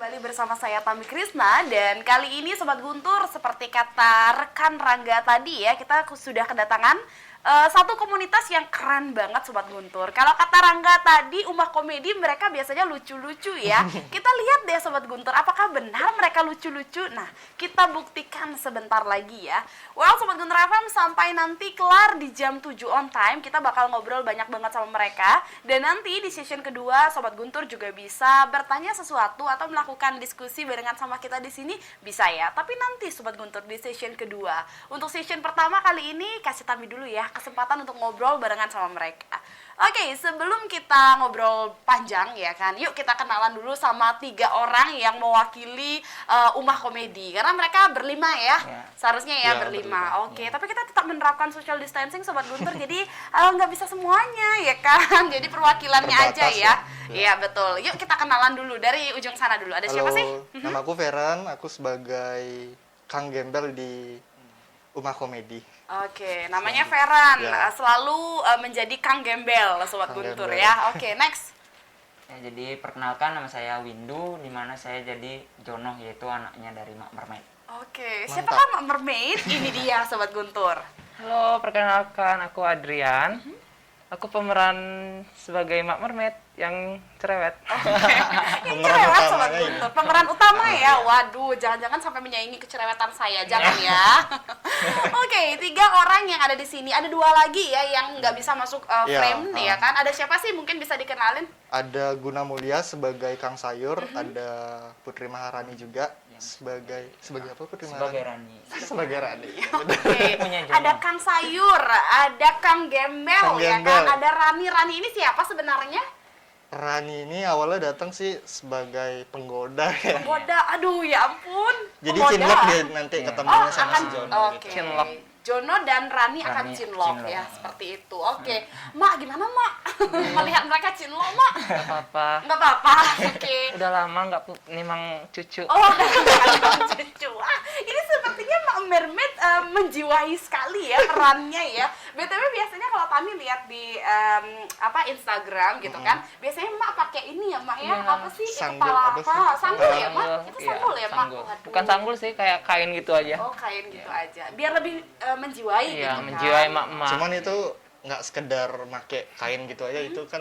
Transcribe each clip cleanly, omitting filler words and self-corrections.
kembali bersama saya Tami Krisna. Dan kali ini Sobat Guntur, seperti kata rekan Rangga tadi ya, kita sudah kedatangan satu komunitas yang keren banget Sobat Guntur. Kalau kata Rangga tadi, Ummah Komedi mereka biasanya lucu-lucu ya. Kita lihat deh Sobat Guntur, apakah benar mereka lucu-lucu? Nah, kita buktikan sebentar lagi ya. Well, Sobat Guntur FM, sampai nanti kelar di jam 7 on time, kita bakal ngobrol banyak banget sama mereka. Dan nanti di session kedua, Sobat Guntur juga bisa bertanya sesuatu atau melakukan diskusi barengan sama kita di sini, bisa ya. Tapi nanti Sobat Guntur di session kedua. Untuk session pertama kali ini, kasih Tami dulu ya kesempatan untuk ngobrol barengan sama mereka. Oke, sebelum kita ngobrol panjang ya kan, yuk kita kenalan dulu sama 3 orang yang mewakili Ummah Komedi. Karena mereka berlima ya, seharusnya ya berlima. Oke, tapi kita tetap menerapkan social distancing Sobat Guntur, jadi nggak bisa semuanya ya kan, jadi perwakilannya aja ya. Iya betul, yuk kita kenalan dulu dari ujung sana dulu. Ada siapa sih? Nama aku Feran, aku sebagai Kang Gembel di Ummah Komedi. Oke, namanya Feran, selalu menjadi Kang Gembel, Sobat Guntur ya. Oke, next. Ya, jadi perkenalkan, nama saya Windu, di mana saya jadi Jono, yaitu anaknya dari Mak Mermaid. Oke, siapakah Mak Mermaid? Ini dia Sobat Guntur. Halo, perkenalkan aku Adrian. Aku pemeran sebagai Mak Mermaid yang cerewet. Yang cerewet Sobat Guntur, pemeran utama ya. Waduh, jangan-jangan sampai menyaingi kecerewetan saya, jangan ya. Oke, 3 orang yang ada di sini. Ada 2 lagi ya yang nggak bisa masuk frame ya kan. Ada siapa sih? Mungkin bisa dikenalin? Ada Guna Mulia sebagai Kang Sayur, ada Putri Maharani juga sebagai apa Putri Maharani? Sebagai Rani. Oke. Ada Kang Sayur, ada Kang Gembel ya kan. Ada Rani. Rani ini siapa sebenarnya? Rani ini awalnya datang sih sebagai penggoda ya. Penggoda, aduh ya ampun. Jadi cinlok dia nanti ketemunya sama si Jono gitu. Cinlok. Jono dan Rani akan cinlok ya, seperti itu. Oke. Mak, gimana Mak? Melihat mereka cinlok Mak? Gak apa-apa. Nggak apa-apa, oke. Udah lama nggak nimang cucu. Oh, kan cucu. Ini sepertinya Mak Mermaid menjiwai sekali ya perannya ya. BTW biasanya kalau kami lihat di Instagram gitu kan, biasanya Mak pakai ini ya Mak ya, apa sih? Sanggul, Kepala apa sih? apa? Sanggul ya Mak? Itu Iya, sanggul ya Mak? sanggul. Waduh. Bukan sanggul sih, kayak kain gitu aja. Oh, kain gitu aja. Biar lebih menjiwai Iya, gitu kan. menjiwai mak-mak. Cuman itu nggak sekedar make kain gitu aja, itu kan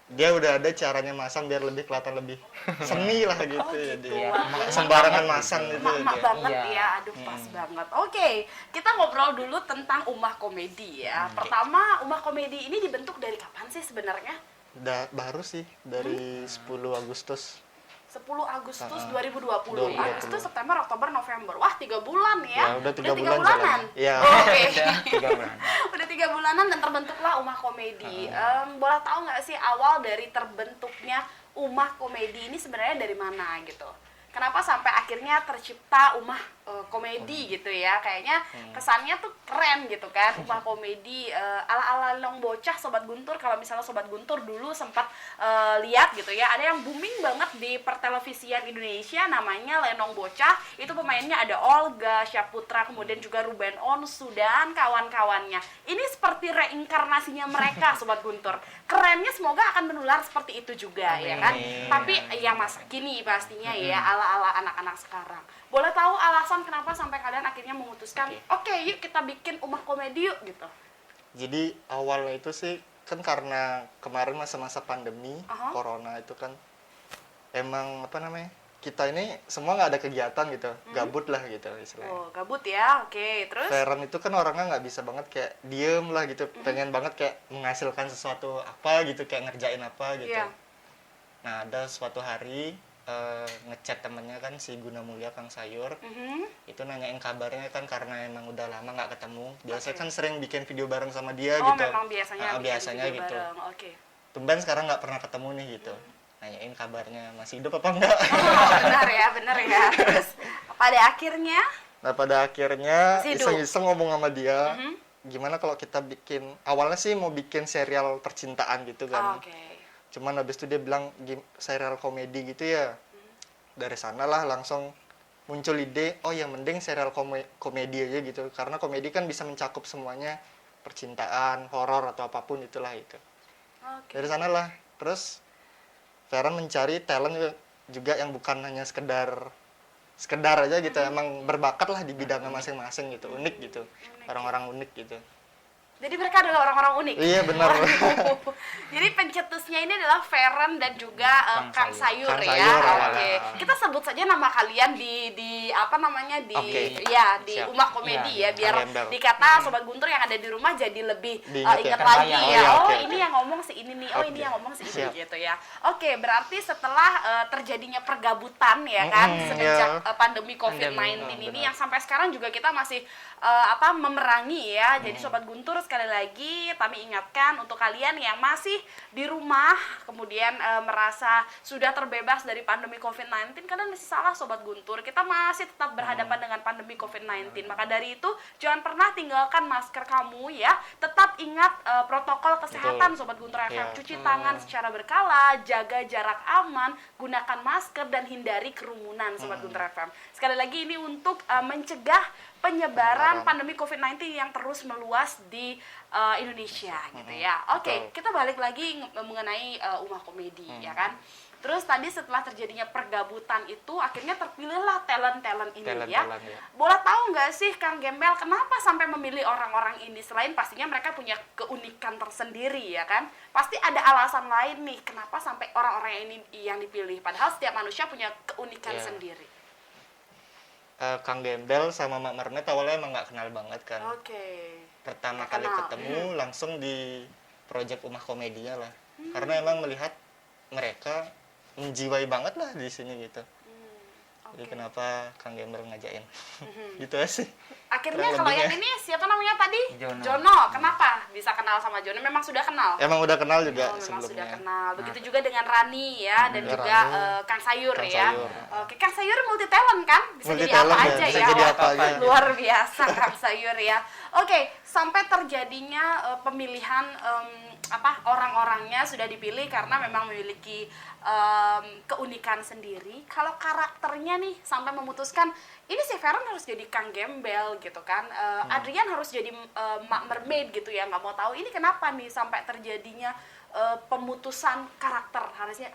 dia udah ada caranya masang biar lebih kelihatan lebih seni lah gitu. Jadi nggak sembarangan masang gitu. Mak banget Iya. ya, aduh pas banget. Oke, kita ngobrol dulu tentang Ummah Komedi ya. Pertama, Ummah Komedi ini dibentuk dari kapan sih sebenarnya? Baru sih dari 10 Agustus. 10 Agustus 2020. 2020. Agustus, September, Oktober, November. Wah, 3 bulan ya. Ya, udah 3 tiga bulan bulanan. jalan. Iya. Oke. Udah 3 bulan. Udah 3 bulanan dan terbentuklah Ummah Komedi. Boleh tahu nggak sih awal dari terbentuknya Ummah Komedi ini sebenarnya dari mana gitu? Kenapa sampai akhirnya tercipta Ummah Komedi gitu ya? Kayaknya kesannya tuh keren gitu kan, Ummah Komedi ala-ala Lenong Bocah Sobat Guntur. Kalau misalnya Sobat Guntur dulu sempat lihat gitu ya, ada yang booming banget di pertelevisian Indonesia namanya Lenong Bocah. Itu pemainnya ada Olga Syaputra, kemudian juga Ruben Onsu dan kawan-kawannya. Ini seperti reinkarnasinya mereka Sobat Guntur. Kerennya semoga akan menular seperti itu juga ya kan. Tapi ya masa kini pastinya ya ala-ala anak-anak sekarang. Boleh tahu alasan kenapa sampai kalian akhirnya memutuskan oke, yuk kita bikin Ummah Komedi yuk gitu? Jadi awalnya itu sih kan karena kemarin masa-masa pandemi corona itu kan emang apa namanya, kita ini semua nggak ada kegiatan gitu, gabut lah gitu istilahnya. Oh, gabut ya, oke. Terus? Feren itu kan orangnya nggak bisa banget kayak diem lah gitu, pengen banget kayak menghasilkan sesuatu apa gitu, kayak ngerjain apa gitu. Iya. Nah ada suatu hari ngechat temennya kan si Guna Mulia Kang Sayur, itu nanyain kabarnya kan karena emang udah lama nggak ketemu. Biasanya kan sering bikin video bareng sama dia Oh, gitu. memang biasanya bikin biasanya video gitu. bareng. Oke. Tumben sekarang nggak pernah ketemu nih gitu. Nanyain kabarnya masih hidup apa enggak. Oh, benar ya. Terus pada akhirnya Nah pada akhirnya Masih hidup. iseng-iseng ngomong sama dia, gimana kalau kita bikin, awalnya sih mau bikin serial percintaan gitu kan. oke. Cuman habis itu dia bilang serial komedi gitu ya. Dari sanalah langsung muncul ide, oh yang mending serial komedi aja gitu. Karena komedi kan bisa mencakup semuanya, percintaan, horor atau apapun itulah itu. Oke. Dari sanalah. Terus Feren mencari talent juga yang bukan hanya sekedar aja gitu, emang berbakat lah di bidangnya masing-masing gitu, unik gitu, orang-orang unik gitu. Jadi mereka adalah orang-orang unik. Iya benar. Waduh. Jadi pencetusnya ini adalah Feren dan juga Kang Sayur Kang ya. Sayur, Oke. Kita sebut saja nama kalian di apa namanya di Oke. ya di Siap. Umah Komedi ya, Iya, biar Kang Gembel. dikata sobat Guntur yang ada di rumah jadi lebih Diingat ya. ingat lagi Terbayang. ya. Oh, iya, Oh, oke, ini oke. yang ngomong si ini nih. Oh, ini Oke. yang ngomong si ini Siap. gitu ya. Oke, berarti setelah terjadinya pergabutan ya kan semenjak iya. pandemi COVID-19 Pandemi, ini benar. yang sampai sekarang juga kita masih memerangi ya. Jadi sobat Guntur sekali lagi kami ingatkan untuk kalian yang masih di rumah kemudian merasa sudah terbebas dari pandemi COVID-19, kalian masih salah sobat Guntur. Kita masih tetap berhadapan dengan pandemi COVID-19. Maka dari itu jangan pernah tinggalkan masker kamu ya. Tetap ingat protokol kesehatan Betul. sobat Guntur FM. Iya. Cuci tangan secara berkala, jaga jarak aman, gunakan masker dan hindari kerumunan sobat Guntur FM. Sekali lagi ini untuk mencegah penyebaran pandemi COVID-19 yang terus meluas di Indonesia gitu ya. Oke, Betul. kita balik lagi mengenai Umah Komedi ya kan. Terus tadi setelah terjadinya pergabutan itu akhirnya terpilihlah talent-talent ini ya. Talent-talent, ya. Boleh tahu nggak sih Kang Gembel kenapa sampai memilih orang-orang ini, selain pastinya mereka punya keunikan tersendiri ya kan? Pasti ada alasan lain nih kenapa sampai orang-orang ini yang dipilih, padahal setiap manusia punya keunikan Iya. sendiri. Kang Gembel sama Mak Mermet awalnya emang nggak kenal banget kan. Oke. Pertama Nggak kali kenal. ketemu langsung di project Umah Komedinya lah. Karena emang melihat mereka menjiwai banget lah di sini gitu. Jadi Oke. kenapa Kang Gembel ngajain? Gitu aja sih. Akhirnya Kurang kalau yang lebihnya. ini siapa namanya tadi? Jono. Kenapa bisa kenal sama Jono? Memang sudah kenal? Emang udah kenal juga Oh, memang sebelumnya. sudah kenal. Begitu juga dengan Rani ya, dan Ya, juga Rani. Kang Sayur Kang ya. Sayur. Oke, Kang Sayur multi talent kan? Bisa jadi Multi-talent apa ya, aja bisa ya. jadi Wah, apa aja. luar biasa Kang Sayur ya. Oke, sampai terjadinya pemilihan orang-orangnya sudah dipilih karena memang memiliki keunikan sendiri. Kalau karakternya nih sampai memutuskan ini si Feren harus jadi Kang Gembel gitu kan, Adrian harus jadi Mak Mermaid gitu ya, nggak mau tahu ini kenapa nih sampai terjadinya pemutusan karakter, harusnya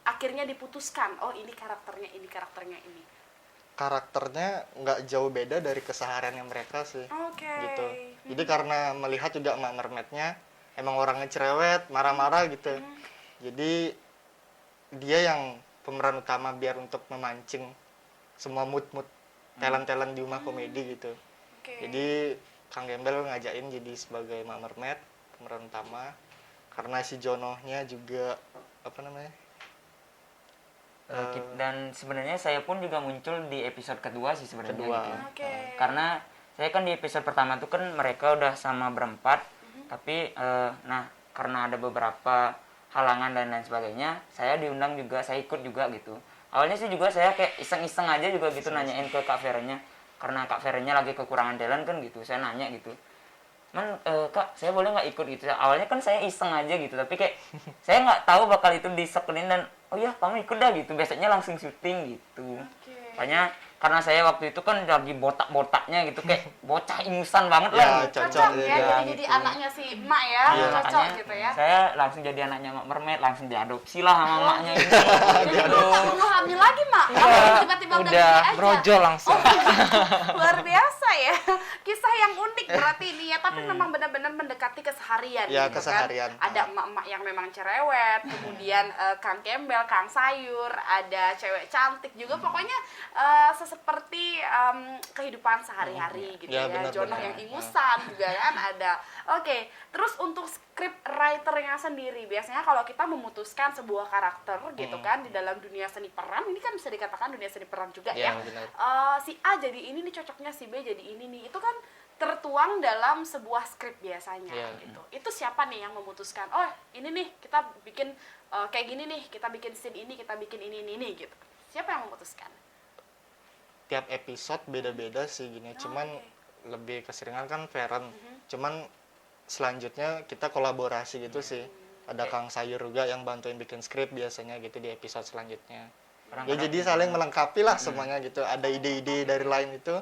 akhirnya diputuskan oh ini karakternya ini. Karakternya nggak jauh beda dari kesehariannya mereka sih. Oke. Gitu. Jadi karena melihat juga Mak Mermaidnya emang orangnya cerewet, marah-marah gitu. Jadi dia yang pemeran utama biar untuk memancing semua mood-mood talent-talent di Umah Komedi gitu. Oke. Jadi Kang Gembel ngajain jadi sebagai Mak Mermaid pemeran utama karena si Jonohnya juga apa namanya? Dan sebenarnya saya pun juga muncul di episode kedua sih sebenarnya Kedua. gitu. Oke. Karena saya kan di episode pertama tuh kan mereka udah sama berempat, tapi nah karena ada beberapa halangan dan lain sebagainya, saya diundang juga, saya ikut juga gitu. Awalnya sih juga saya kayak iseng-iseng aja juga gitu nanyain ke Kak Ferennya, karena Kak Ferennya lagi kekurangan talent kan gitu, saya nanya gitu. Kak, saya boleh nggak ikut gitu? Awalnya kan saya iseng aja gitu, tapi kayak saya nggak tahu bakal itu disekelin dan oh ya kamu ikut dah gitu. Biasanya langsung syuting gitu. Oke. Makanya karena saya waktu itu kan lagi botak-botaknya gitu, kayak bocah ingusan banget Ya, lah. Gitu. Cocok ya, ya, jadi gitu. anaknya si emak ya, Iya. cocok Makanya gitu ya. Saya langsung jadi anaknya Mak Mermaid, langsung diadopsi lah sama emaknya ini. Jadi Gitu. mak tak perlu hamil lagi mak, Apa tiba-tiba udah gede Udah aja. brojol langsung. Luar biasa ya, kisah yang unik berarti ini ya, tapi memang benar-benar mendekati keseharian. Ya, gitu keseharian. Kan? Ada emak-emak yang memang cerewet, kemudian Kang Gembel, Kang Sayur, ada cewek cantik juga, pokoknya seperti kehidupan sehari-hari gitu Ya, ya. benar, Jono benar. yang ingusan juga kan ada. Oke, terus untuk script writernya sendiri, biasanya kalau kita memutuskan sebuah karakter gitu kan di dalam dunia seni peran, ini kan bisa dikatakan dunia seni peran juga ya. Ya, benar. Si A jadi ini nih cocoknya, si B jadi ini nih, itu kan tertuang dalam sebuah skrip biasanya Iya. gitu. Itu siapa nih yang memutuskan? Oh ini nih kita bikin kayak gini nih, kita bikin scene ini, kita bikin ini gitu. Siapa yang memutuskan? Tiap episode beda-beda sih gini. Cuman oke. lebih keseringan kan Feren. Cuman selanjutnya kita kolaborasi gitu sih. Ada Kang Sayur juga yang bantuin bikin skrip biasanya gitu di episode selanjutnya. Ya Kadang-kadang jadi saling melengkapi lah semuanya gitu. Ada ide-ide dari lain itu,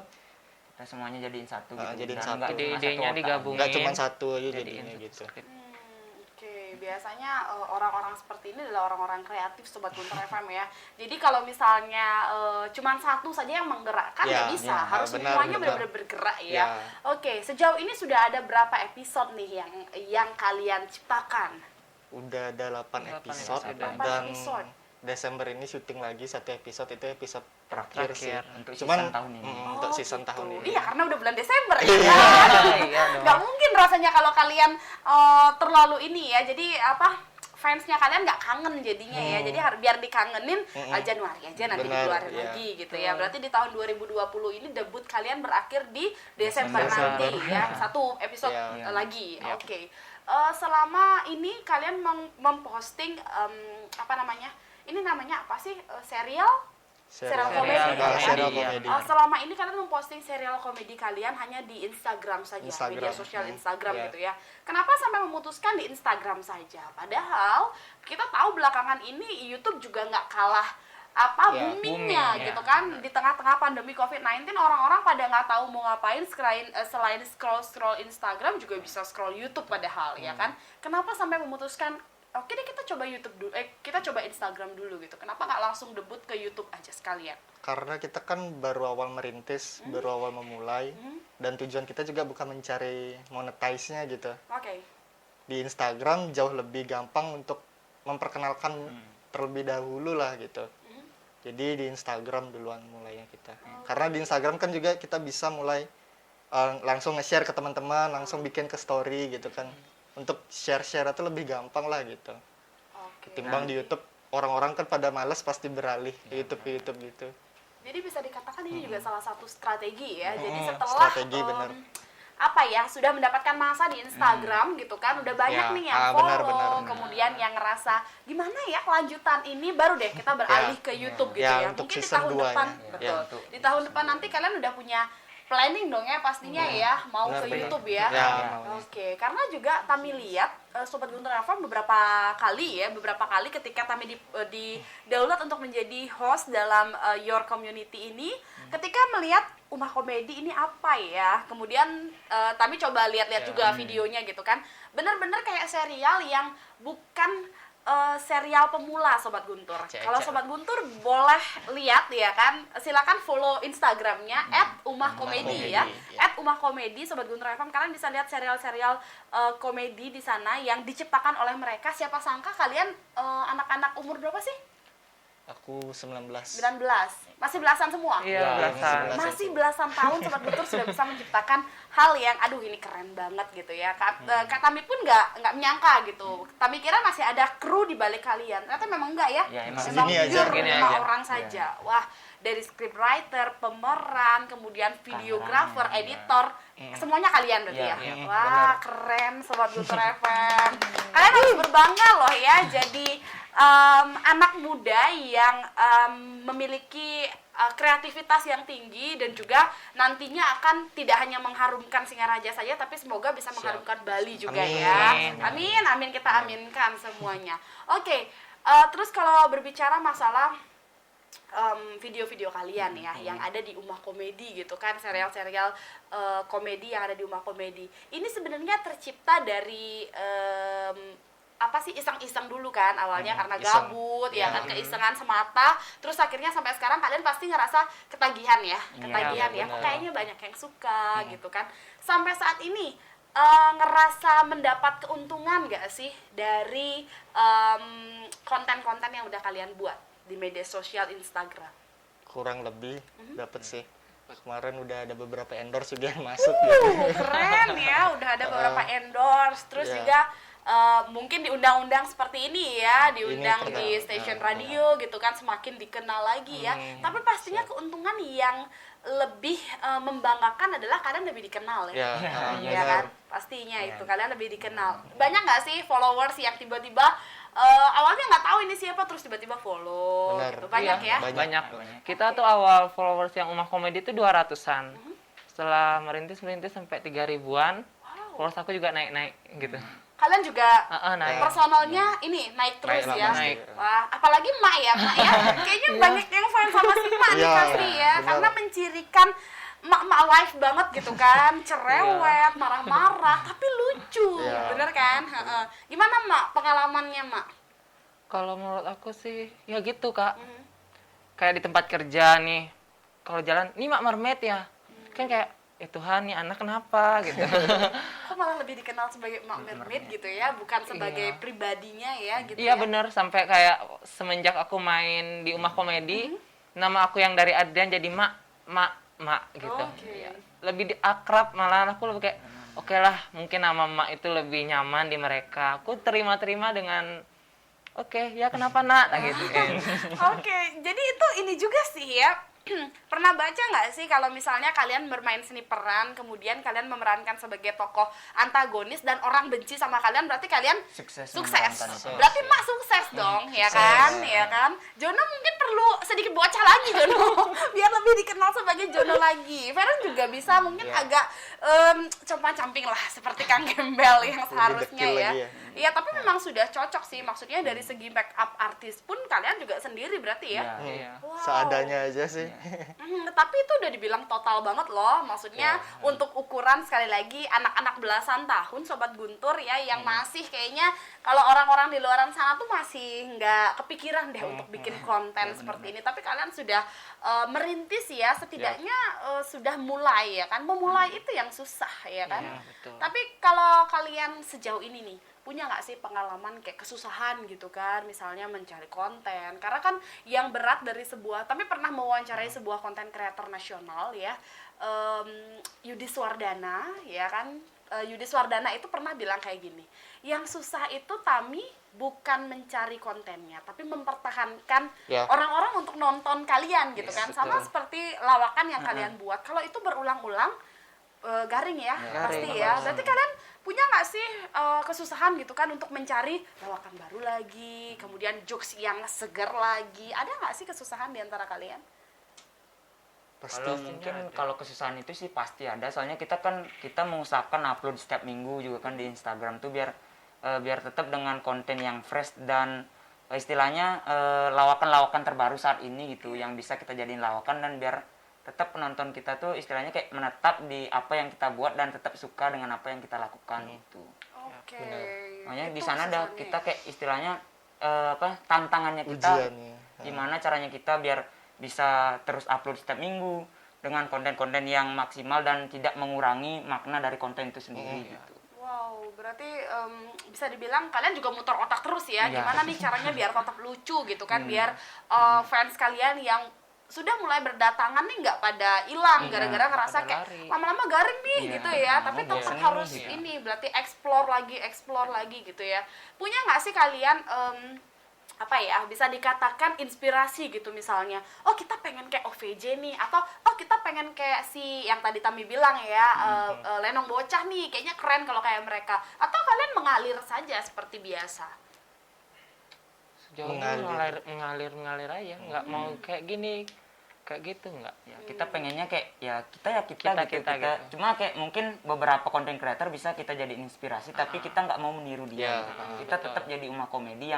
kita semuanya jadiin satu gitu. Jadiin Dan satu. nggak cuma Ide-idenya satu otak. digabungin. nggak cuma satu aja Jadiin jadinya satu gitu. skrip. Oke, biasanya orang-orang seperti ini adalah orang-orang kreatif Sobat Guntur FM ya. Jadi kalau misalnya cuman satu saja yang menggerakkan Ya, nggak bisa, ya, harus benar, semuanya benar. benar-benar bergerak ya. Ya. Oke, sejauh ini sudah ada berapa episode nih yang kalian ciptakan? Udah ada 8 8 episode, episode. dan 8 episode. Desember ini syuting lagi satu episode, itu episode terakhir sih. Terakhir. Untuk Cuman season tahun ini. untuk season gitu. tahun ini. Iya, karena udah bulan Desember ya. Iya dong. Nggak mungkin rasanya kalau kalian terlalu ini ya. Jadi apa? Fansnya kalian nggak kangen jadinya ya. Jadi biar dikangenin Januari aja nanti Benar, dikeluarin iya. lagi gitu ya. Berarti di tahun 2020 ini debut kalian berakhir di Desember nanti ya. Satu episode Iya. lagi. Iya. Oke. Selama ini kalian memposting apa namanya? Ini namanya apa sih? Serial komedi ya? Serial Iya. komedi. Selama ini kalian memposting serial komedi kalian hanya di Instagram saja, Instagram. media sosial Instagram Iya. gitu ya. Kenapa sampai memutuskan di Instagram saja? Padahal kita tahu belakangan ini YouTube juga nggak kalah Iya, boomingnya booming, gitu ya. kan. Di tengah-tengah pandemi COVID-19 orang-orang pada nggak tahu mau ngapain selain scroll Instagram juga bisa scroll YouTube padahal ya kan. Kenapa sampai memutuskan oke deh kita coba YouTube dulu, kita coba Instagram dulu gitu. Kenapa nggak langsung debut ke YouTube aja sekalian? Karena kita kan baru awal merintis, baru awal memulai, dan tujuan kita juga bukan mencari monetize-nya gitu. Oke. Di Instagram jauh lebih gampang untuk memperkenalkan terlebih dahulu lah gitu. Jadi di Instagram duluan mulainya kita. Karena di Instagram kan juga kita bisa mulai langsung nge-share ke teman-teman, langsung bikin ke story gitu kan. Untuk share-share itu lebih gampang lah gitu. Oke. Ketimbang di YouTube, orang-orang kan pada males pasti beralih ke YouTube gitu. Jadi bisa dikatakan ini juga salah satu strategi ya. Jadi Mm-mm, setelah strategi, bener. apa ya sudah mendapatkan masa di Instagram gitu kan, udah banyak Ya, nih yang follow, benar. kemudian yang ngerasa gimana ya kelanjutan ini, baru deh kita beralih ke YouTube gitu Ya, ya. untuk Mungkin di season tahun 2 depan, ya. betul. Ya, Di tahun depan nanti kalian udah punya planning dong ya pastinya ya mau Benar, ke benar. YouTube ya. Ya, Oke, karena juga kami lihat Sobat Guntur FM beberapa kali ketika kami di download untuk menjadi host dalam Your Community ini, ketika melihat Umah Komedi ini apa ya, kemudian kami coba lihat-lihat juga videonya gitu kan, benar-benar kayak serial yang bukan serial pemula Sobat Guntur. Kalau Sobat Guntur boleh lihat ya kan, silakan follow Instagramnya @umahkomedi ya. @umahkomedi Sobat Guntur FM, kalian bisa lihat serial-serial komedi di sana yang diciptakan oleh mereka. Siapa sangka kalian anak-anak umur berapa sih? Aku 19. 19. Masih belasan semua? Iya, Ya, belasan. Masih belasan tahun Sobat Guntur sudah bisa menciptakan hal yang aduh ini keren banget gitu ya. Kak Tami pun nggak menyangka gitu. Tami kira masih ada kru di balik kalian. Ternyata memang enggak ya. Ya, emang memang segini aja. pure Segini 5 aja. orang saja. Wah, dari scriptwriter, pemeran, kemudian videographer, Kameramen, editor, semuanya kalian berarti Iya, ya. iya, Wah, keren Sobat Guntur FM. Kalian harus berbangga loh ya jadi anak muda yang memiliki kreativitas yang tinggi dan juga nantinya akan tidak hanya mengharumkan Singaraja saja tapi semoga bisa mengharumkan Bali juga Amin. ya. Amin, kita aminkan semuanya. Oke, terus kalau berbicara masalah video-video kalian ya yang ada di Umah Komedi gitu kan, serial-serial komedi yang ada di Umah Komedi. Ini sebenarnya tercipta dari apa sih iseng-iseng dulu kan awalnya karena iseng. gabut ya kan, keisengan semata, terus akhirnya sampai sekarang kalian pasti ngerasa ketagihan ya benar. kok kayaknya banyak yang suka gitu kan. Sampai saat ini ngerasa mendapat keuntungan gak sih dari konten-konten yang udah kalian buat di media sosial Instagram? Kurang lebih dapat sih. Kemarin udah ada beberapa endorse juga yang masuk gitu. Keren ya, udah ada beberapa endorse, terus Iya. juga mungkin diundang-undang seperti ini ya, diundang Ini di stasiun radio gitu kan, semakin dikenal lagi ya. Tapi pastinya keuntungan yang lebih membanggakan adalah kalian lebih dikenal ya. Ya kan? Pastinya itu kalian lebih dikenal. Banyak nggak sih followers yang tiba-tiba awalnya nggak tahu ini siapa terus tiba-tiba follow Benar. gitu. Banyak ya? Banyak. Kita tuh awal followers yang Umah Komedi itu 200-an. Setelah merintis sampai 3.000-an. Followers aku juga naik-naik gitu. Kalian juga Naik. personalnya ini naik terus Naik ya. lah, naik. Wah, apalagi Mak ya. Kayaknya banyak yang fans sama si Mak nih Iya, pasti ya. benar. Karena mencirikan emak-emak live banget gitu kan, cerewet, marah-marah, tapi lucu, Iya. bener kan? Heeh. Gimana Mak pengalamannya Mak? Kalau menurut aku sih ya gitu Kak. Mhm. Kayak di tempat kerja nih, kalau jalan, nih Mak Mermaid ya. Kan kayak, ya Tuhan nih anak kenapa gitu. Kok malah lebih dikenal sebagai Mak Mermaid gitu ya, bukan sebagai Iya. pribadinya ya gitu Iya ya? bener, sampai kayak semenjak aku main di Umah Komedi, nama aku yang dari Adrian jadi Mak gitu. Oke. Iya. Lebih akrab, malah aku lebih kayak, oke lah mungkin nama Mak itu lebih nyaman di mereka. Aku terima-terima dengan, oke ya kenapa nak, nah gitu. Oke, jadi itu ini juga sih ya. Pernah baca nggak sih kalau misalnya kalian bermain seni peran, kemudian kalian memerankan sebagai tokoh antagonis dan orang benci sama kalian, berarti kalian Sukses sukses. memerankan itu. Berarti Mak sukses dong, ya kan? Ya kan? Jono mungkin perlu sedikit bocah lagi Jono, biar lebih dikenal sebagai Jono lagi. Feren juga bisa mungkin agak compang-camping lah seperti Kang Gembel yang seharusnya dekil ya. lagi ya. Iya, tapi memang sudah cocok sih. Maksudnya dari segi make up artis pun kalian juga sendiri berarti ya. Iya. Wow. Seadanya aja sih. Tapi itu udah dibilang total banget loh. Maksudnya untuk ukuran sekali lagi anak-anak belasan tahun Sobat Guntur ya yang masih kayaknya kalau orang-orang di luaran sana tuh masih nggak kepikiran deh untuk bikin konten seperti ini. Tapi kalian sudah merintis ya, setidaknya sudah mulai ya kan. Memulai itu yang susah ya kan. Iya, betul. Tapi kalau kalian sejauh ini nih punya nggak sih pengalaman kayak kesusahan gitu kan, misalnya mencari konten, karena kan yang berat dari sebuah, tapi pernah mewawancarai sebuah konten kreator nasional ya, Yudi Swardana ya kan. Yudi Swardana itu pernah bilang kayak gini, yang susah itu Tami bukan mencari kontennya, tapi mempertahankan Ya. orang-orang untuk nonton kalian gitu kan, sama betul. seperti lawakan yang kalian buat. Kalau itu berulang-ulang garing ya, pasti garing. ya. Berarti kalian punya nggak sih kesusahan gitu kan untuk mencari lawakan baru lagi, kemudian jokes yang segar lagi? Ada nggak sih kesusahan di antara kalian? Pasti. Kalau mungkin kalau kesusahan itu sih pasti ada, soalnya kita mengusahakan upload setiap minggu juga kan di Instagram tuh biar tetap dengan konten yang fresh dan istilahnya lawakan-lawakan terbaru saat ini gitu yang bisa kita jadiin lawakan, dan biar tetap penonton kita tuh istilahnya kayak menetap di apa yang kita buat dan tetap suka dengan apa yang kita lakukan itu. Oke. Makanya di Itu sana ada kesusahannya kita ya. kayak istilahnya tantangannya kita Ujiannya. gimana caranya kita biar bisa terus upload setiap minggu dengan konten-konten yang maksimal dan tidak mengurangi makna dari konten itu sendiri gitu. Wow, berarti bisa dibilang kalian juga muter otak terus ya. Iya. Gimana nih caranya biar tetap lucu gitu kan, biar fans kalian yang sudah mulai berdatangan nih nggak pada hilang gara-gara ngerasa pada kayak lari. lama-lama garing nih Iya, gitu ya. Tapi mau tetap bosen harus nih, gitu. ini berarti explore lagi gitu ya. Punya nggak sih kalian apa ya, bisa dikatakan inspirasi gitu, misalnya oh kita pengen kayak OVJ nih, atau oh kita pengen kayak si yang tadi Tami bilang ya, Lenong Bocah nih kayaknya keren kalau kayak mereka, atau kalian mengalir saja seperti biasa? Sejauh ini mengalir aja, nggak mau kayak gini, kayak gitu nggak. Ya, kita pengennya kayak kita Kita gitu. gitu. Cuma kayak mungkin beberapa konten creator bisa kita jadi inspirasi, tapi kita nggak mau meniru dia Ya, gitu kan. Kita betul. tetap jadi Umah Komedi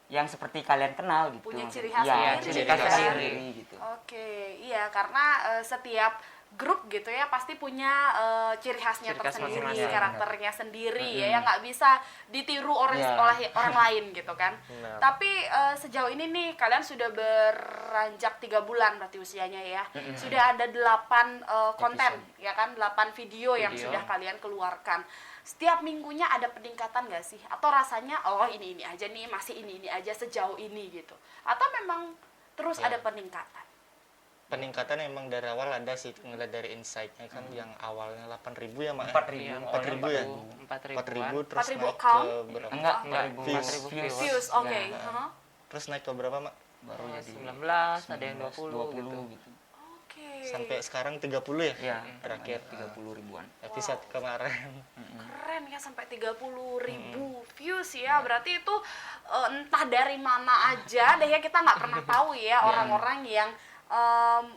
yang seperti kalian kenal gitu. Punya ciri khas Iya, sendiri ciri gitu khas kan. sendiri gitu. Oke, iya, karena setiap grup gitu ya pasti punya ciri khasnya Ciri khas tersendiri, masing-masing. karakternya sendiri ya, yang nggak bisa ditiru oleh Iya. orang lain gitu kan. Benar. Tapi sejauh ini nih kalian sudah beranjak 3 bulan berarti usianya ya. Sudah ada 8 konten ya kan, 8 video yang Video. sudah kalian keluarkan. Setiap minggunya ada peningkatan nggak sih? Atau rasanya oh ini aja nih, masih ini aja sejauh ini gitu? Atau memang terus Ya. ada peningkatan? Peningkatan emang dari awal ada sih, ngeliat dari insight-nya kan yang awalnya 8.000 ya Mak. 4.000. 4.000 ya? 4.000-an. 4.000 terus 4.000 naik account? ke berapa? Enggak, Views. 4.000 Views, oke. Ya, Heeh. Terus naik ke berapa Mak? baru jadi 19, ada yang 20 gitu. gitu. Oke. Sampai sekarang 30 ya? Ya, Terakhir 30 ribuan. episode kemarin. Keren ya, sampai 30.000 views ya. Berarti itu entah dari mana aja deh ya, kita nggak pernah tahu ya orang-orang yang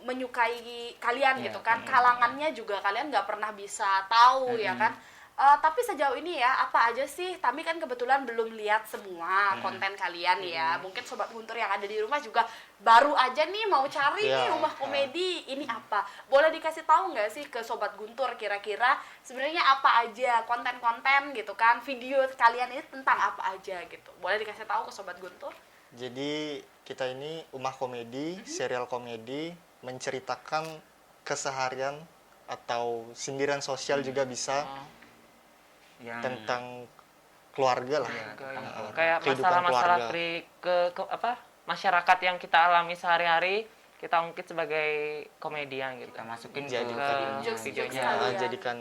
menyukai kalian Iya, gitu kan. Kalangannya juga kalian nggak pernah bisa tahu ya kan. Tapi sejauh ini ya, apa aja sih? Tami kan kebetulan belum lihat semua konten kalian ya. Mungkin Sobat Guntur yang ada di rumah juga baru aja nih mau cari Iya. nih rumah komedi. Ini apa? Boleh dikasih tahu nggak sih ke Sobat Guntur kira-kira sebenarnya apa aja konten-konten gitu kan? Video kalian ini tentang apa aja gitu. Boleh dikasih tahu ke Sobat Guntur? Jadi kita ini Umah Komedi, serial komedi menceritakan keseharian atau sindiran sosial juga bisa Yang tentang keluarga lah. Iya, tentang keluarga. Kayak Kehidupan masalah-masalah keluarga. apa masyarakat yang kita alami sehari-hari kita ungkit sebagai komedian gitu. kita masukin Jadi ke jokes-jokes videonya. kalian. Jadikan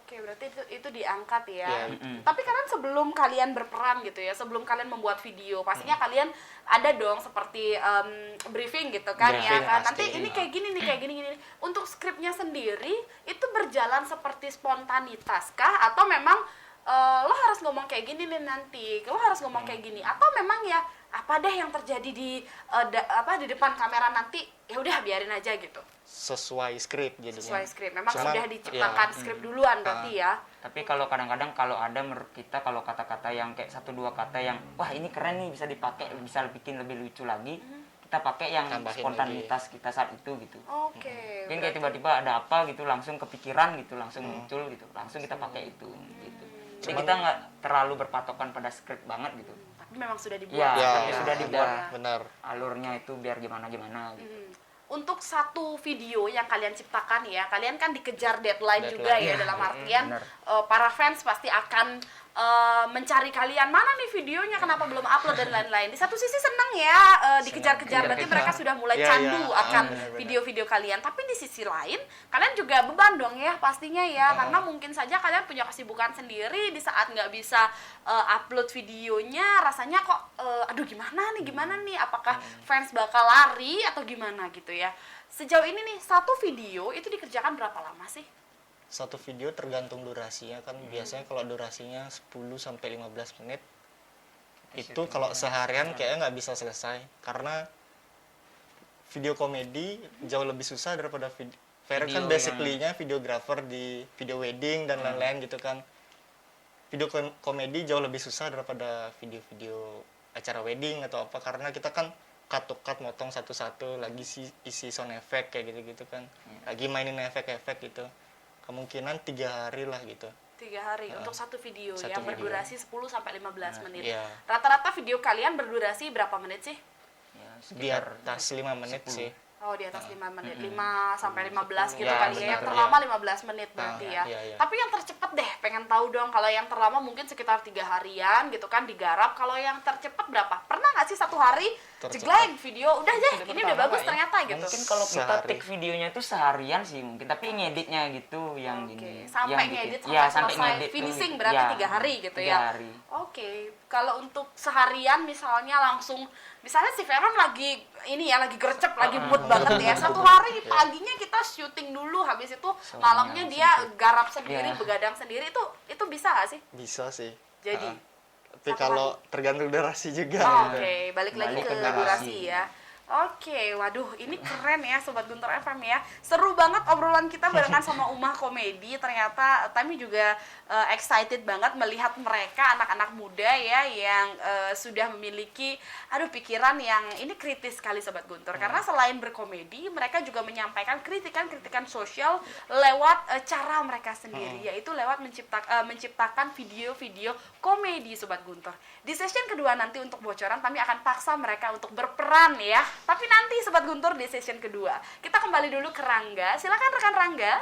Oke, berarti itu diangkat ya. Iya. Tapi kalian sebelum kalian berperan gitu ya, sebelum kalian membuat video, pastinya kalian ada dong seperti briefing gitu kan ya Briefing kan. pasti. Nanti ini kayak gini nih, kayak gini gini. Untuk skripnya sendiri itu berjalan seperti spontanitas kah atau memang lo harus ngomong kayak gini nih nanti, lo harus ngomong kayak gini atau memang ya apa deh yang terjadi di di depan kamera nanti ya udah biarin aja gitu. sesuai skrip jadinya. Sesuai skrip. Memang Cuman, sudah diciptakan ya. skrip duluan berarti ya. Tapi kalau kadang-kadang kalau ada menurut kita kalau kata-kata yang kayak 1-2 kata yang wah ini keren nih bisa dipakai bisa bikin lebih lucu lagi, kita pakai yang Tambahin spontanitas kita saat itu gitu. Oke. Mungkin kayak tiba-tiba ada apa gitu langsung kepikiran gitu langsung muncul gitu langsung kita pakai itu gitu. Jadi Cuman- kita nggak terlalu berpatokan pada skrip banget gitu. Tapi memang sudah dibuat. Ya, Ya, tapi sudah dibuat benar. alurnya itu biar gimana gitu. Untuk satu video yang kalian ciptakan ya, kalian kan dikejar deadline juga ya, ya. dalam artian Benar. para fans pasti akan mencari kalian mana nih videonya, kenapa belum upload dan lain-lain. Di satu sisi seneng ya dikejar-kejar, berarti mereka sudah mulai Iya, candu iya. akan Benar-benar. video-video kalian. Tapi di sisi lain kalian juga beban dong ya pastinya ya, karena mungkin saja kalian punya kesibukan sendiri di saat nggak bisa upload videonya, rasanya kok aduh gimana nih, apakah fans bakal lari atau gimana gitu ya. Sejauh ini nih satu video itu dikerjakan berapa lama sih? Satu video tergantung durasinya kan biasanya kalau durasinya 10 sampai 15 menit itu kalau seharian kayaknya nggak bisa selesai karena video komedi jauh lebih susah daripada video. Vera kan Video basically-nya videographer di video wedding dan lain-lain gitu kan. Video komedi jauh lebih susah daripada video-video acara wedding atau apa karena kita kan cut to cut motong satu-satu lagi isi sound effect kayak gitu-gitu kan. Lagi mainin efek-efek gitu. Kemungkinan 3 hari lah gitu. 3 hari untuk satu video satu yang video. berdurasi 10 sampai 15 menit. Iya. Rata-rata video kalian berdurasi berapa menit sih? Ya, Di sekitar atas 5 menit 10. sih. Oh, di atas 5 menit. 5 sampai 15 gitu Ya, kali ya. Yang benar, terlama ya. 15 menit berarti ya. iya, iya. Tapi yang tercepat deh, pengen tahu dong. Kalau yang terlama mungkin sekitar 3 harian gitu kan digarap. Kalau yang tercepat berapa? Pernah nggak sih 1 hari Tercepat. jegleng video udah deh, ini udah pertama, bagus Pak, ya? ternyata gitu. mungkin kalau kita Sehari. take videonya itu seharian sih mungkin tapi ngeditnya gitu yang Oke, gini sampai yang ngedit bikin- ya, sampai selesai ngedit tuh finishing gitu. berarti Ya, 3 hari gitu 3 ya. hari. Oke, kalau untuk seharian misalnya langsung, misalnya si Veron lagi ini ya lagi gercep, lagi mood banget ya. Satu hari paginya kita syuting dulu, habis itu malamnya dia garap sendiri, Ya. begadang sendiri, itu bisa nggak sih? Bisa sih. Jadi. Tapi Satu kalau tergantung durasi juga. Oh, gitu. Oke, balik lagi Balik ke ke durasi. durasi ya. Oke, waduh, ini keren ya Sobat Guntur FM ya. Seru banget obrolan kita barengan sama Umah Komedi. Ternyata Tami juga excited banget melihat mereka anak-anak muda ya yang sudah memiliki pikiran yang ini kritis sekali Sobat Guntur. Karena selain berkomedi, mereka juga menyampaikan kritikan-kritikan sosial lewat cara mereka sendiri, yaitu lewat menciptakan video-video komedi Sobat Guntur. Di session kedua nanti untuk bocoran Tami akan paksa mereka untuk berperan ya. Tapi nanti Sobat Guntur di session kedua. Kita kembali dulu ke Rangga. Silakan rekan Rangga.